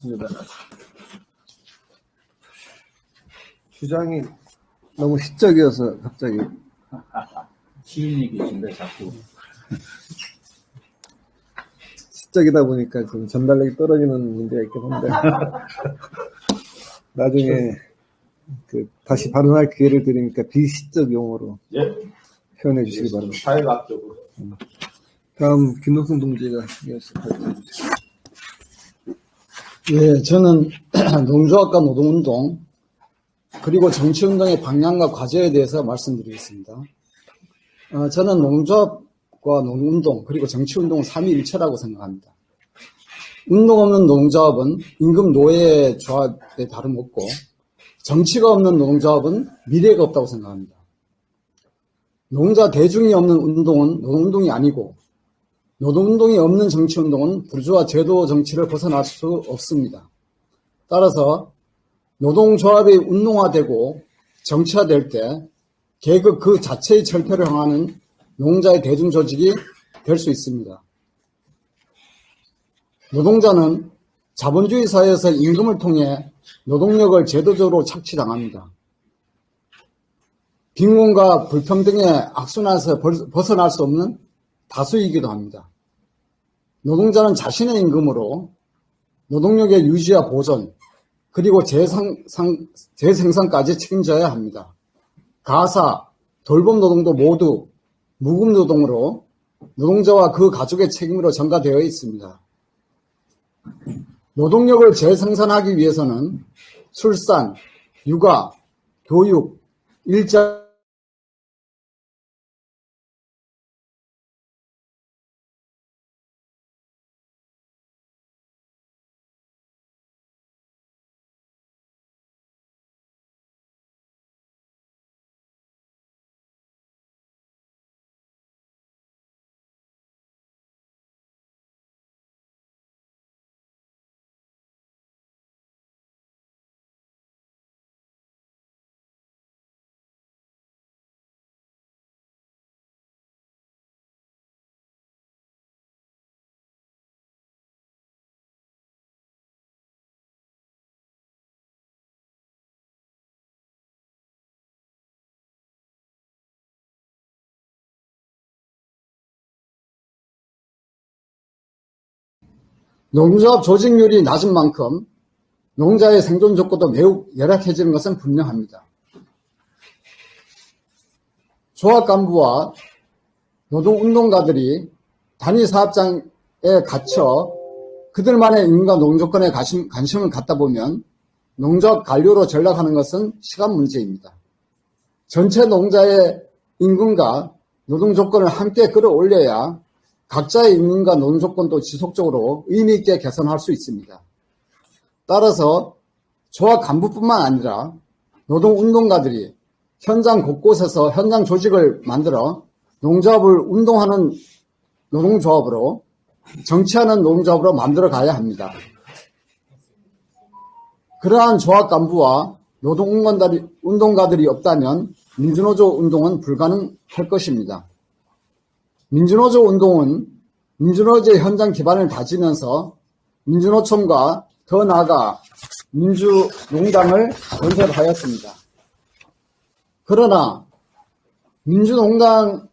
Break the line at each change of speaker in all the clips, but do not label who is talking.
맞습니다. 주장이 너무 시적이어서 갑자기
쉬운 얘기인데 자꾸
시적이다 보니까 좀 전달력이 떨어지는 문제가 있긴 한데 나중에 다시 발언할 기회를 드리니까 비시적 용어로 표현해 주시기 바랍니다.
사회학적으로.
다음 김동순 동지가 이어서
예, 저는 농조합과 노동운동 그리고 정치운동의 방향과 과제에 대해서 말씀드리겠습니다. 저는 농조합과 노동운동 그리고 정치운동은 삼위일체라고 생각합니다. 운동 없는 노동조합은 임금 노예 조합에 다름없고 정치가 없는 노동조합은 미래가 없다고 생각합니다. 노동자 대중이 없는 운동은 노동운동이 아니고 노동운동이 없는 정치운동은 부르주아 제도 정치를 벗어날 수 없습니다. 따라서 노동조합이 운동화되고 정치화될 때 계급 그 자체의 철폐를 향하는 노동자의 대중조직이 될 수 있습니다. 노동자는 자본주의 사회에서 임금을 통해 노동력을 제도적으로 착취당합니다. 빈곤과 불평등의 악순환에서 벗어날 수 없는 다수이기도 합니다. 노동자는 자신의 임금으로 노동력의 유지와 보존, 그리고 재생산까지 책임져야 합니다. 가사, 돌봄 노동도 모두 무급 노동으로 노동자와 그 가족의 책임으로 전가되어 있습니다. 노동력을 재생산하기 위해서는 출산, 육아, 교육, 일자 농조합 조직률이 낮은 만큼 농자의 생존 조건도 매우 열악해지는 것은 분명합니다. 조합 간부와 노동운동가들이 단위 사업장에 갇혀 그들만의 임금과 노동조건에 관심을 갖다 보면 농조합 관료로 전락하는 것은 시간 문제입니다. 전체 농자의 임금과 노동조건을 함께 끌어올려야 각자의 임금과 노동조건도 지속적으로 의미있게 개선할 수 있습니다. 따라서 조합 간부뿐만 아니라 노동운동가들이 현장 곳곳에서 현장 조직을 만들어 농조합을 운동하는 노동조합으로 정치하는 노동조합으로 만들어 가야 합니다. 그러한 조합 간부와 노동운동가들이 없다면 민주노조 운동은 불가능할 것입니다. 민주노조 운동은 민주노조의 현장 기반을 다지면서 민주노총과 더 나아가 민주농당을 건설하였습니다. 그러나 민주농당을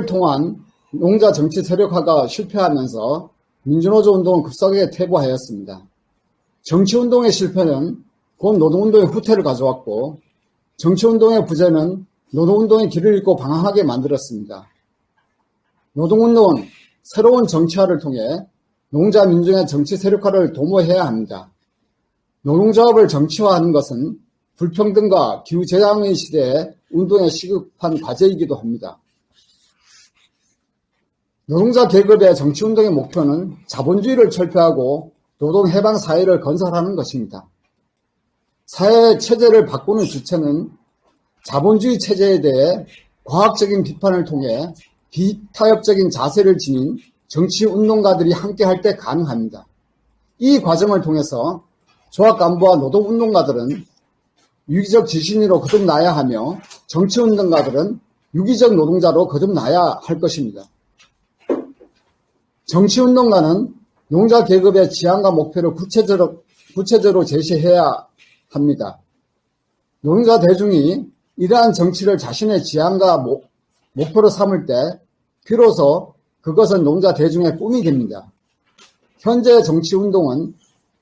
통한 농자 정치 세력화가 실패하면서 민주노조 운동은 급속하게 퇴보하였습니다. 정치운동의 실패는 곧 노동운동의 후퇴를 가져왔고 정치운동의 부재는 노동운동의 길을 잃고 방황하게 만들었습니다. 노동운동은 새로운 정치화를 통해 농자 민중의 정치 세력화를 도모해야 합니다. 노동조합을 정치화하는 것은 불평등과 기후재앙의 시대에 운동에 시급한 과제이기도 합니다. 노동자 계급의 정치운동의 목표는 자본주의를 철폐하고 노동해방사회를 건설하는 것입니다. 사회 체제를 바꾸는 주체는 자본주의 체제에 대해 과학적인 비판을 통해 비타협적인 자세를 지닌 정치운동가들이 함께할 때 가능합니다. 이 과정을 통해서 조합 간부와 노동운동가들은 유기적 지신으로 거듭나야 하며 정치운동가들은 유기적 노동자로 거듭나야 할 것입니다. 정치운동가는 농자 계급의 지향과 목표를 구체적으로 제시해야 합니다. 노동자 대중이 이러한 정치를 자신의 지향과 목표로 삼을 때 비로소 그것은 농자 대중의 꿈이 됩니다. 현재 정치운동은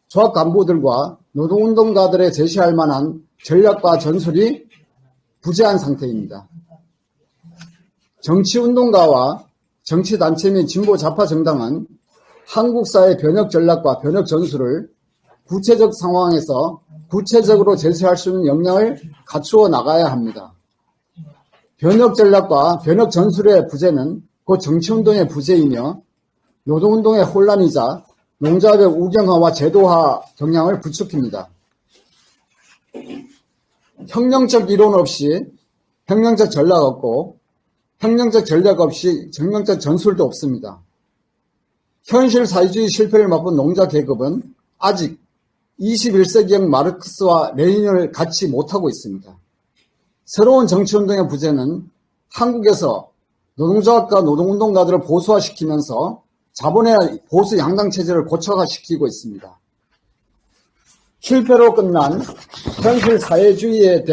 조합 간부들과 노동운동가들의 제시할 만한 전략과 전술이 부재한 상태입니다. 정치운동가와 정치단체 및 진보 좌파 정당은 한국사의 변혁 전략과 변혁 전술을 구체적 상황에서 구체적으로 제시할 수 있는 역량을 갖추어 나가야 합니다. 변혁 전략과 변혁 전술의 부재는 곧 정치운동의 부재이며 노동운동의 혼란이자 농자업의 우경화와 제도화 경향을 부추깁니다. 혁명적 이론 없이 혁명적 전략 없고 혁명적 전략 없이 혁명적 전술도 없습니다. 현실 사회주의 실패를 맛본 농자 계급은 아직 21세기형 마르크스와 레닌을 갖지 못하고 있습니다. 새로운 정치운동의 부재는 한국에서 노동조합과 노동운동가들을 보수화시키면서 자본의 보수 양당체제를 고착화시키고 있습니다. 실패로 끝난 현실 사회주의에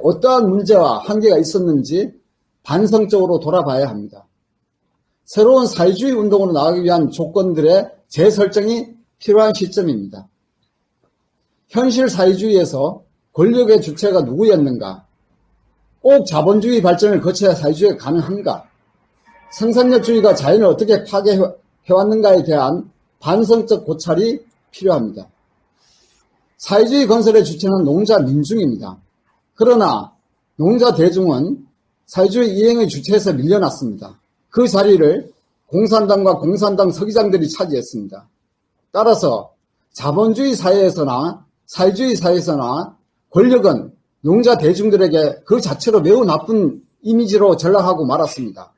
어떠한 문제와 한계가 있었는지 반성적으로 돌아봐야 합니다. 새로운 사회주의 운동으로 나가기 위한 조건들의 재설정이 필요한 시점입니다. 현실 사회주의에서 권력의 주체가 누구였는가? 꼭 자본주의 발전을 거쳐야 사회주의가 가능한가? 생산력주의가 자연을 어떻게 파괴해왔는가에 대한 반성적 고찰이 필요합니다. 사회주의 건설의 주체는 농자 민중입니다. 그러나 농자 대중은 사회주의 이행의 주체에서 밀려났습니다. 그 자리를 공산당과 공산당 서기장들이 차지했습니다. 따라서 자본주의 사회에서나 사회주의 사회에서나 권력은 농자 대중들에게 그 자체로 매우 나쁜 이미지로 전락하고 말았습니다.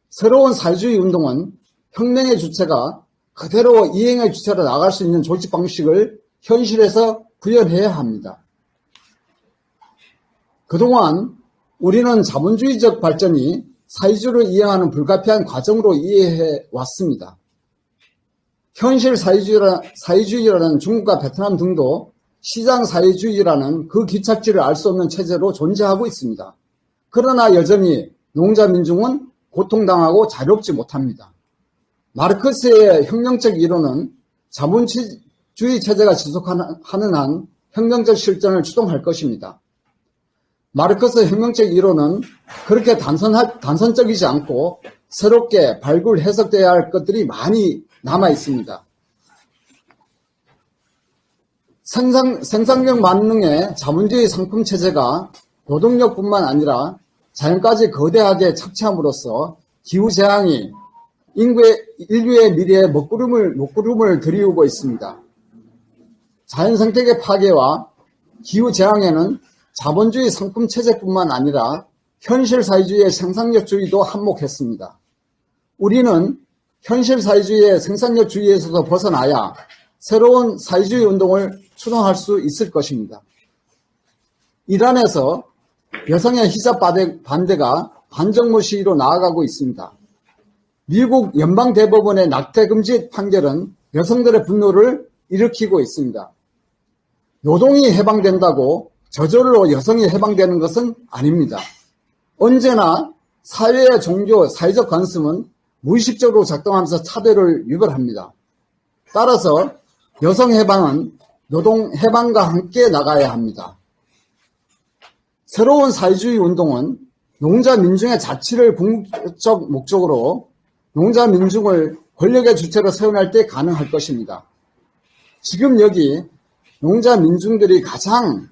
새로운 사회주의 운동은 혁명의 주체가 그대로 이행의 주체로 나갈 수 있는 조직 방식을 현실에서 구현해야 합니다. 그동안 우리는 자본주의적 발전이 사회주의를 이행하는 불가피한 과정으로 이해해 왔습니다. 현실 사회주의라는 중국과 베트남 등도 시장 사회주의라는 그 기착지를 알 수 없는 체제로 존재하고 있습니다. 그러나 여전히 농자 민중은 고통당하고 자유롭지 못합니다. 마르크스의 혁명적 이론은 자본주의 체제가 지속하는 한 혁명적 실전을 추동할 것입니다. 마르크스 혁명적 이론은 그렇게 단선적이지 않고 새롭게 발굴 해석되어야 할 것들이 많이 남아 있습니다. 생산력 만능의 자본주의 상품 체제가 노동력뿐만 아니라 자연까지 거대하게 착취함으로써 기후재앙이 인류의 미래에 먹구름을 들이우고 있습니다. 자연생태계 파괴와 기후재앙에는 자본주의 상품 체제뿐만 아니라 현실 사회주의의 생산력주의도 한몫했습니다. 우리는 현실 사회주의의 생산력주의에서도 벗어나야 새로운 사회주의 운동을 추동할 수 있을 것입니다. 이란에서 여성의 히잡 반대가 반정부 시위로 나아가고 있습니다. 미국 연방대법원의 낙태금지 판결은 여성들의 분노를 일으키고 있습니다. 노동이 해방된다고 저절로 여성이 해방되는 것은 아닙니다. 언제나 사회의 종교, 사회적 관습은 무의식적으로 작동하면서 차별을 유발합니다. 따라서 여성 해방은 노동 해방과 함께 나가야 합니다. 새로운 사회주의 운동은 농자 민중의 자치를 궁극적 목적으로 농자 민중을 권력의 주체로 세워낼 때 가능할 것입니다. 지금 여기 농자 민중들이 가장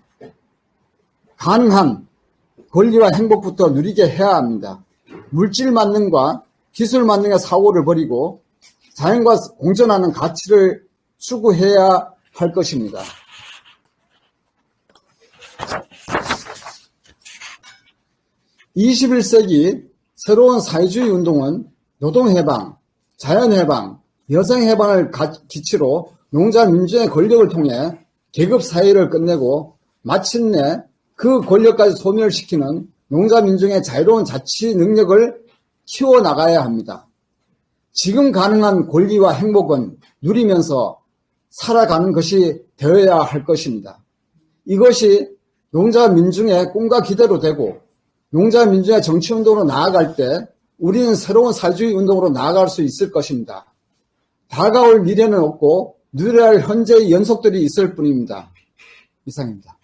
가능한 권리와 행복부터 누리게 해야 합니다. 물질 만능과 기술 만능의 사고를 버리고 자연과 공존하는 가치를 추구해야 할 것입니다. (21세기) 새로운 사회주의 운동은 노동해방, 자연해방, 여성해방을 기치로 농자 민중의 권력을 통해 계급사회를 끝내고 마침내 그 권력까지 소멸시키는 농자 민중의 자유로운 자치 능력을 키워나가야 합니다. 지금 가능한 권리와 행복은 누리면서 살아가는 것이 되어야 할 것입니다. 이것이 용자민중의 꿈과 기대로 되고 용자민중의 정치운동으로 나아갈 때 우리는 새로운 사회주의 운동으로 나아갈 수 있을 것입니다. 다가올 미래는 없고 누려야 할 현재의 연속들이 있을 뿐입니다. 이상입니다.